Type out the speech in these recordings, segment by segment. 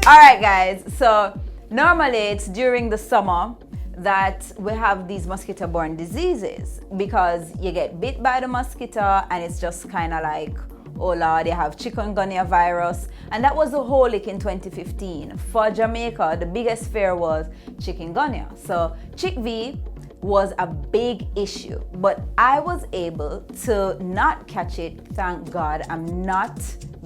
All right, guys. So normally it's during the summer that we have these mosquito-borne diseases because you get bit by the mosquito and it's just kind of like, oh Lord, you have Chikungunya virus. And that was the whole lick in 2015. For Jamaica, the biggest fear was Chikungunya. So Chick-V was a big issue, but I was able to not catch it, thank God. I'm not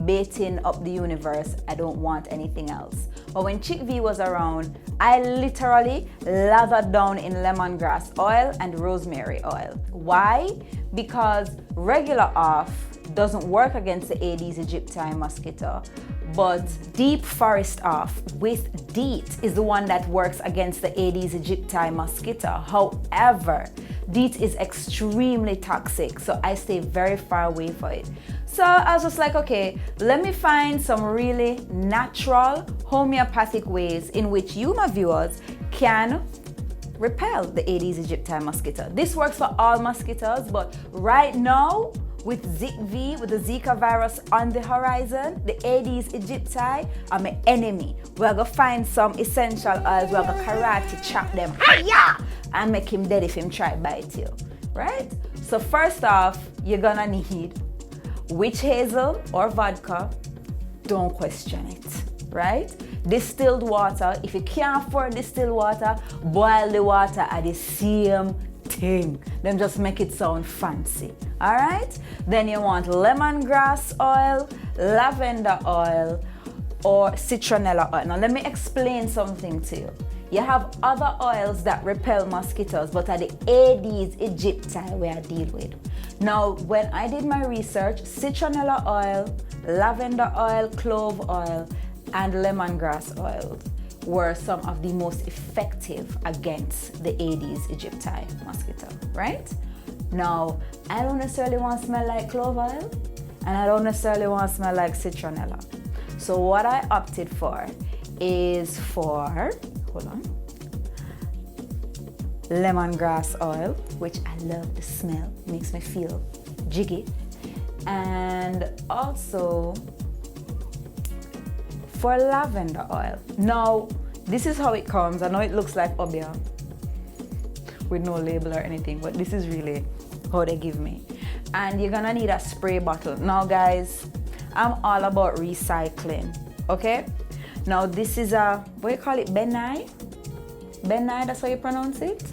baiting up the universe. I don't want anything else. But when Chick-V was around, I literally lathered down in lemongrass oil and rosemary oil. Why? Because regular off doesn't work against the Aedes aegypti mosquito, but deep forest off with Deet is the one that works against the Aedes aegypti mosquito. However, Deet is extremely toxic, so I stay very far away from it. So I was just like, okay, let me find some really natural homeopathic ways in which you, my viewers, can repel the Aedes aegypti mosquito. This works for all mosquitoes, but right now, with with the Zika virus on the horizon, the Aedes aegypti are my enemy. We're gonna find some essential oils, we're gonna karate chop them, hiya, and make him dead if him try bite you, right? So first off, you're gonna need witch hazel or vodka. Don't question it, right? Distilled water. If you can't afford distilled water, boil the water at the same thing. Then just make it sound fancy. All right? Then you want lemongrass oil, lavender oil, or citronella oil. Now let me explain something to you. You have other oils that repel mosquitoes, but are the Aedes aegypti we are dealing with. Now, when I did my research, citronella oil, lavender oil, clove oil, and lemongrass oil were some of the most effective against the Aedes aegypti mosquito, right? Now, I don't necessarily want to smell like clove oil, and I don't necessarily want to smell like citronella. So what I opted for is lemongrass oil, which I love the smell, makes me feel jiggy, and also for lavender oil. Now, this is how it comes. I know it looks like obia with no label or anything, but this is really how they give me. And you're gonna need a spray bottle. Now guys, I'm all about recycling, okay? Now this is a, what do you call it, Benai? Benai, that's how you pronounce it?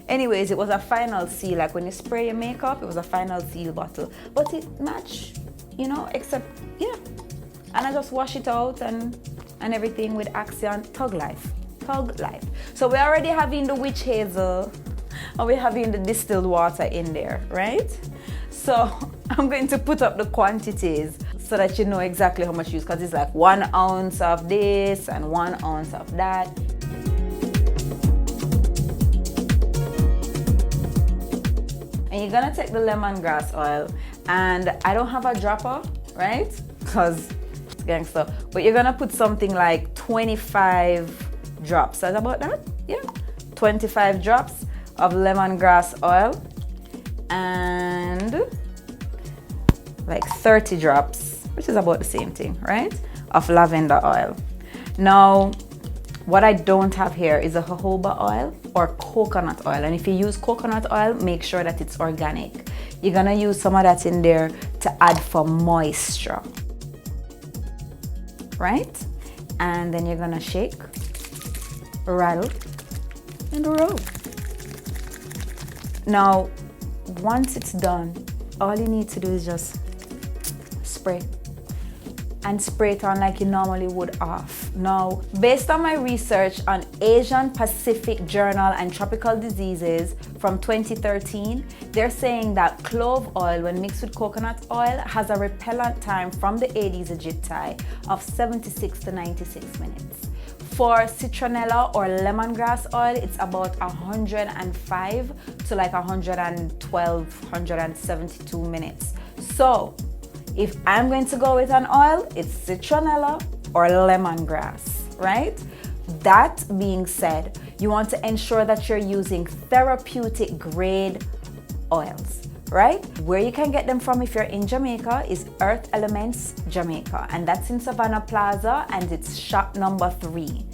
Anyways, it was a final seal, like when you spray your makeup, it was a final seal bottle. But it matched, you know, except, yeah. And I just wash it out and everything with Axion Tug Life. So we're already having the witch hazel and we're having the distilled water in there, right? So I'm going to put up the quantities so that you know exactly how much to use, because it's like 1 ounce of this and 1 ounce of that. And you're gonna take the lemongrass oil, and I don't have a dropper, right? Because it's gangster. But you're gonna put something like 25 drops. That's about that? Yeah. 25 drops of lemongrass oil and like 30 drops, which is about the same thing, right? Of lavender oil. Now, what I don't have here is a jojoba oil or coconut oil. And if you use coconut oil, make sure that it's organic. You're gonna use some of that in there to add for moisture, right? And then you're gonna shake, rattle, and roll. Now, once it's done, all you need to do is just spray. And spray it on like you normally would off. Now, based on my research on Asian Pacific Journal and Tropical Diseases from 2013, they're saying that clove oil, when mixed with coconut oil, has a repellent time from the Aedes aegypti of 76 to 96 minutes. For citronella or lemongrass oil, it's about 105 to like 112, 172 minutes. So, if I'm going to go with an oil, it's citronella or lemongrass, right? That being said, you want to ensure that you're using therapeutic grade oils. right? Where you can get them from if you're in Jamaica is Earth Elements Jamaica, and that's in Savannah Plaza, and it's shop number 3.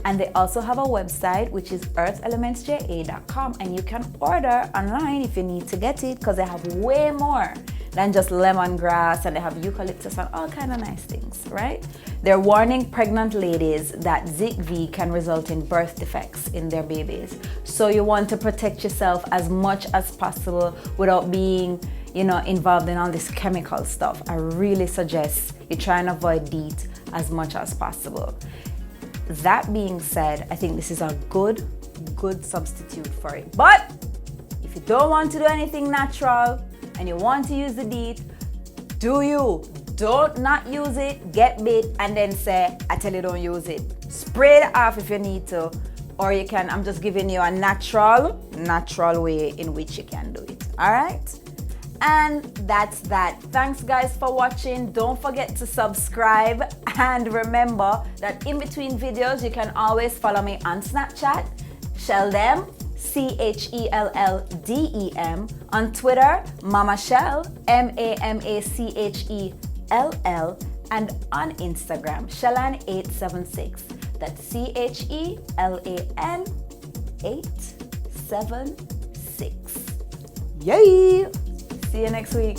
And they also have a website, which is earthelementsja.com, and you can order online if you need to get it, because they have way more than just lemongrass, and they have eucalyptus and all kind of nice things, right? They're warning pregnant ladies that Zika V can result in birth defects in their babies. So you want to protect yourself as much as possible without being, involved in all this chemical stuff. I really suggest you try and avoid Deet as much as possible. That being said, I think this is a good substitute for it. But if you don't want to do anything natural and you want to use the Deet, do you? Don't not use it, get bit, and then say, I tell you don't use it. Spray it off if you need to, or you can, I'm just giving you a natural way in which you can do it, all right? And that's that. Thanks guys for watching. Don't forget to subscribe, and remember that in between videos you can always follow me on Snapchat, Sheldem, CHELLDEM, on Twitter, Mama Shell, MAMACHELL, and on Instagram, Shellan876. That's CHELAN876. Yay! See you next week.